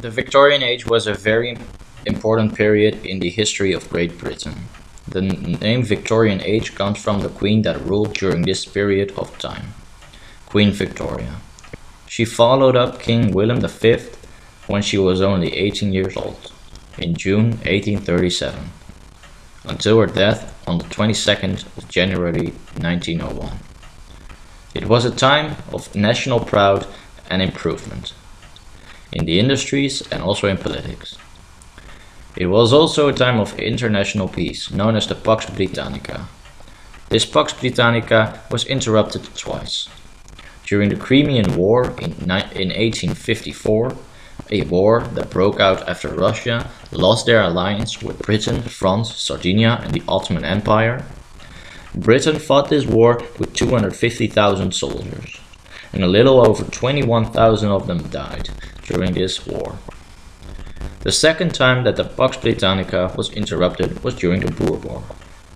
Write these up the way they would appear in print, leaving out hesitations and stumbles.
The Victorian Age was a very important period in the history of Great Britain. The name Victorian Age comes from the queen that ruled during this period of time, Queen Victoria. She followed up King William V when she was only 18 years old, in June 1837, until her death on the 22nd of January 1901. It was a time of national pride and improvement, in the industries and also in politics. It was also a time of international peace, known as the Pax Britannica. This Pax Britannica was interrupted twice. During the Crimean War in 1854, a war that broke out after Russia lost their alliance with Britain, France, Sardinia and the Ottoman Empire. Britain fought this war with 250,000 soldiers, and a little over 21,000 of them died during this war. The second time that the Pax Britannica was interrupted was during the Boer War,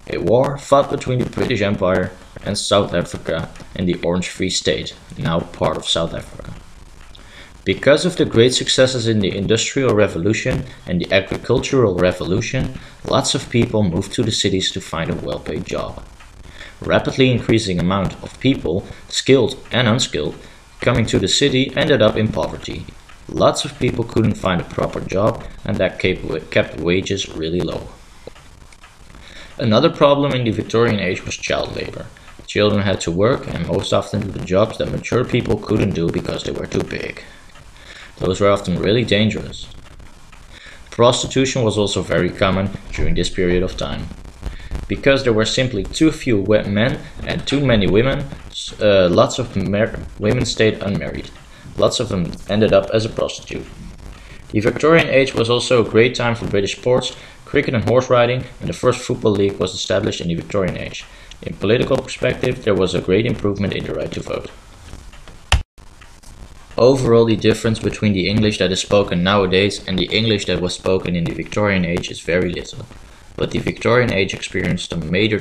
a war fought between the British Empire and South Africa and the Orange Free State, now part of South Africa. Because of the great successes in the Industrial Revolution and the Agricultural Revolution, lots of people moved to the cities to find a well-paid job. Rapidly increasing amount of people, skilled and unskilled, coming to the city ended up in poverty. Lots of people couldn't find a proper job, and that kept wages really low. Another problem in the Victorian Age was child labor. Children had to work, and most often do the jobs that mature people couldn't do because they were too big. Those were often really dangerous. Prostitution was also very common during this period of time. Because there were simply too few men and too many women, lots of women stayed unmarried. Lots of them ended up as a prostitute. The Victorian Age was also a great time for British sports, cricket and horse riding, and the first football league was established in the Victorian Age. In political perspective, there was a great improvement in the right to vote. Overall, the difference between the English that is spoken nowadays and the English that was spoken in the Victorian Age is very little. But the Victorian Age experienced some major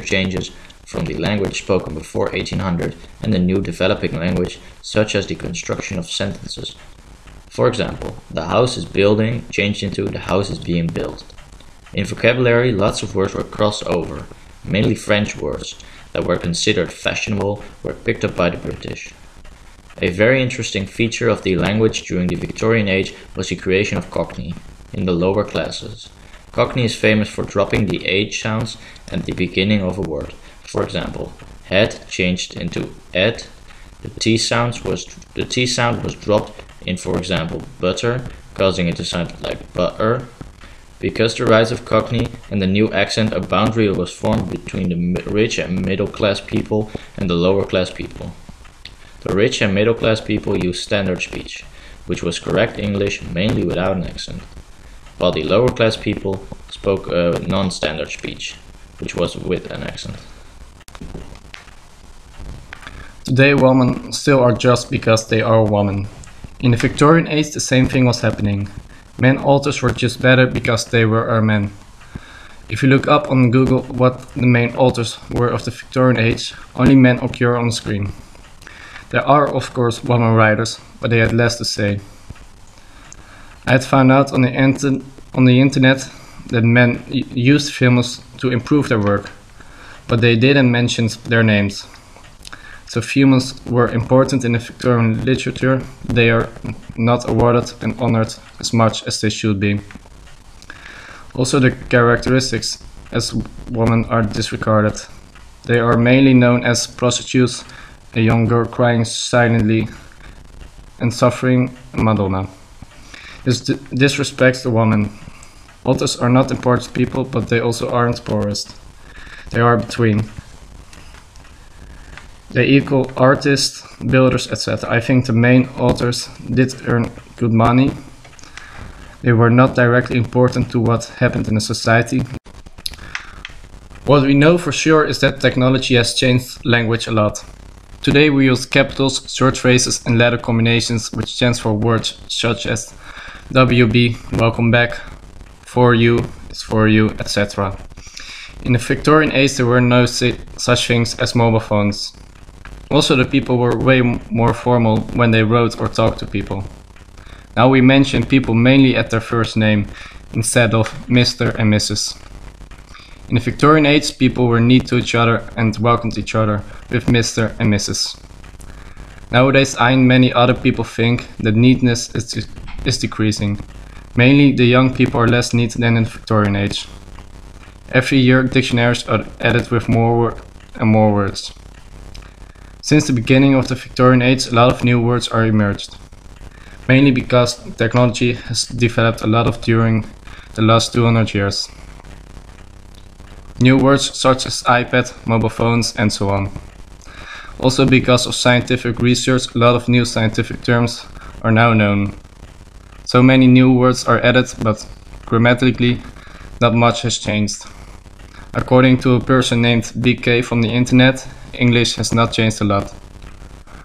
changes from the language spoken before 1800 and the new developing language, such as the construction of sentences. For example, the house is building changed into the house is being built. In vocabulary, lots of words were crossed over, mainly French words that were considered fashionable were picked up by the British. A very interesting feature of the language during the Victorian Age was the creation of Cockney in the lower classes. Cockney is famous for dropping the H sounds at the beginning of a word. For example, head changed into ed. The T sound was dropped in, for example, butter, causing it to sound like butter. Because the rise of Cockney and the new accent, a boundary was formed between the rich and middle class people and the lower class people. The rich and middle class people used standard speech, which was correct English mainly without an accent, while the lower class people spoke non-standard speech, which was with an accent. Today women still are just because they are women. In the Victorian Age the same thing was happening. Men authors were just better because they were men. If you look up on Google what the main authors were of the Victorian Age, only men occur on the screen. There are of course women writers, but they had less to say. I had found out on the internet that men used films to improve their work, but they didn't mention their names. So females were important in the Victorian literature. They are not awarded and honored as much as they should be. Also the characteristics as women are disregarded. They are mainly known as prostitutes, a young girl crying silently and suffering, a Madonna. This disrespects the woman. Authors are not important people, but they also aren't poorest. They are between. They equal artists, builders, etc. I think the main authors did earn good money. They were not directly important to what happened in the society. What we know for sure is that technology has changed language a lot. Today we use capitals, short phrases and letter combinations which stands for words such as WB, welcome back, for you, is for you, etc. In the Victorian Age there were no such things as mobile phones. Also the people were way more formal when they wrote or talked to people. Now we mention people mainly at their first name instead of Mr. and Mrs. In the Victorian age, people were neat to each other and welcomed each other with Mr. and Mrs. Nowadays, I and many other people think that neatness is decreasing. Mainly, the young people are less neat than in the Victorian age. Every year, dictionaries are added with more and more words. Since the beginning of the Victorian age, a lot of new words are emerged. Mainly because technology has developed a lot during the last 200 years. New words such as iPad, mobile phones, and so on. Also because of scientific research, a lot of new scientific terms are now known. So many new words are added, but grammatically not much has changed. According to a person named BK from the internet, English has not changed a lot.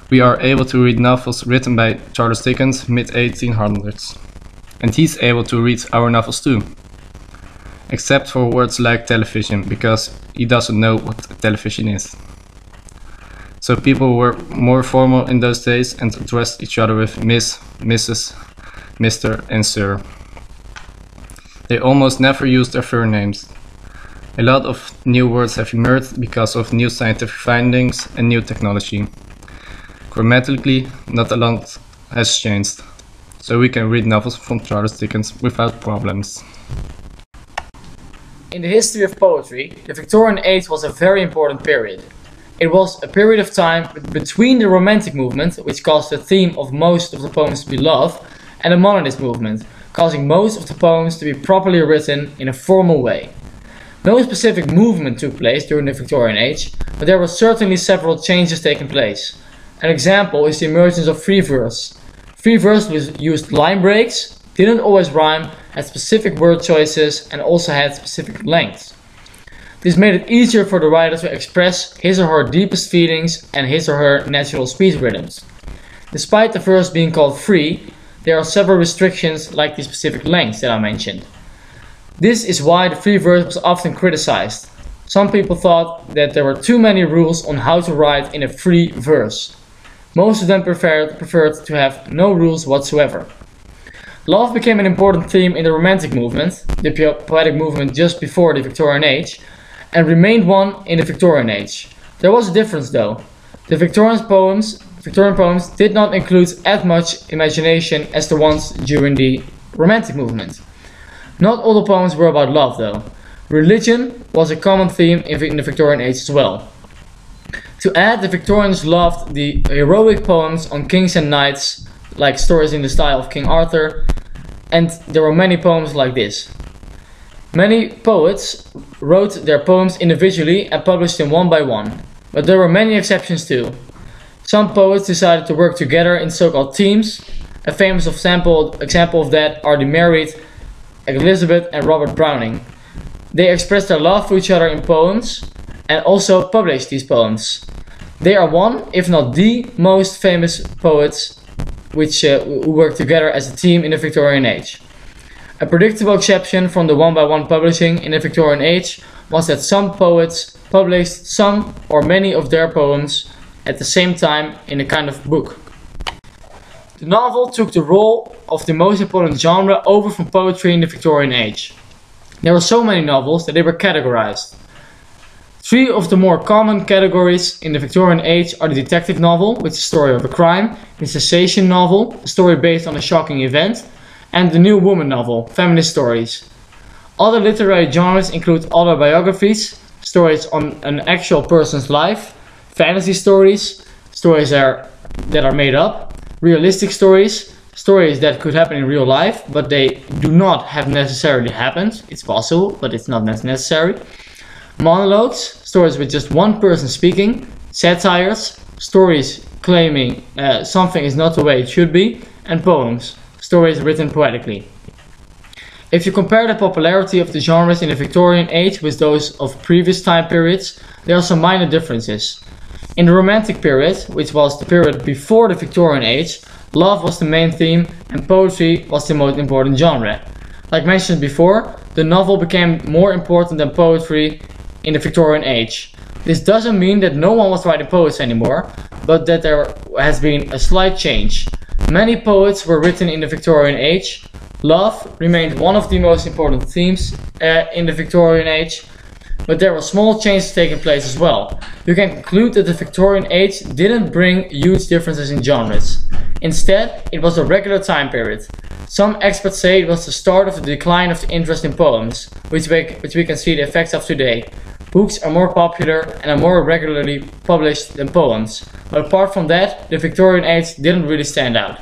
We are able to read novels written by Charles Dickens mid-1800s. And he's able to read our novels too. Except for words like television, because he doesn't know what television is. So people were more formal in those days and addressed each other with Miss, Mrs, Mr and Sir. They almost never used their surnames. A lot of new words have emerged because of new scientific findings and new technology. Grammatically, not a lot has changed, so we can read novels from Charles Dickens without problems. In the history of poetry, the Victorian age was a very important period. It was a period of time between the Romantic movement, which caused the theme of most of the poems to be love, and the Modernist movement, causing most of the poems to be properly written in a formal way. No specific movement took place during the Victorian age, but there were certainly several changes taking place. An example is the emergence of free verse. Free verse used line breaks, didn't always rhyme, had specific word choices, and also had specific lengths. This made it easier for the writer to express his or her deepest feelings and his or her natural speech rhythms. Despite the verse being called free, there are several restrictions like the specific lengths that I mentioned. This is why the free verse was often criticized. Some people thought that there were too many rules on how to write in a free verse. Most of them preferred to have no rules whatsoever. Love became an important theme in the Romantic movement, the poetic movement just before the Victorian age, and remained one in the Victorian age. There was a difference though. The Victorian poems did not include as much imagination as the ones during the Romantic movement. Not all the poems were about love though. Religion was a common theme in the Victorian age as well. To add, the Victorians loved the heroic poems on kings and knights, like stories in the style of King Arthur, and there were many poems like this. Many poets wrote their poems individually and published them one by one, but there were many exceptions too. Some poets decided to work together in so-called teams. A famous example of that are the married Elizabeth and Robert Browning. They expressed their love for each other in poems and also published these poems. They are one, if not the most famous poets who worked together as a team in the Victorian age. A predictable exception from the one-by-one publishing in the Victorian age was that some poets published some or many of their poems at the same time in a kind of book. The novel took the role of the most important genre over from poetry in the Victorian age. There were so many novels that they were categorized. Three of the more common categories in the Victorian age are the detective novel, which is a story of a crime, the sensation novel, a story based on a shocking event, and the new woman novel, feminist stories. Other literary genres include autobiographies, stories on an actual person's life, fantasy stories, stories that are made up, realistic stories, stories that could happen in real life, but they do not have necessarily happened. It's possible, but it's not necessary. Monologues, stories with just one person speaking, satires, stories claiming something is not the way it should be, and poems, stories written poetically. If you compare the popularity of the genres in the Victorian age with those of previous time periods, there are some minor differences. In the Romantic period, which was the period before the Victorian age, love was the main theme and poetry was the most important genre. Like mentioned before, the novel became more important than poetry in the Victorian age. This doesn't mean that no one was writing poets anymore, but that there has been a slight change. Many poets were written in the Victorian age. Love remained one of the most important themes in the Victorian age, but there were small changes taking place as well. You can conclude that the Victorian age didn't bring huge differences in genres. Instead, it was a regular time period. Some experts say it was the start of the decline of the interest in poems, which we can see the effects of today. Books are more popular and are more regularly published than poems, but apart from that, the Victorian age didn't really stand out.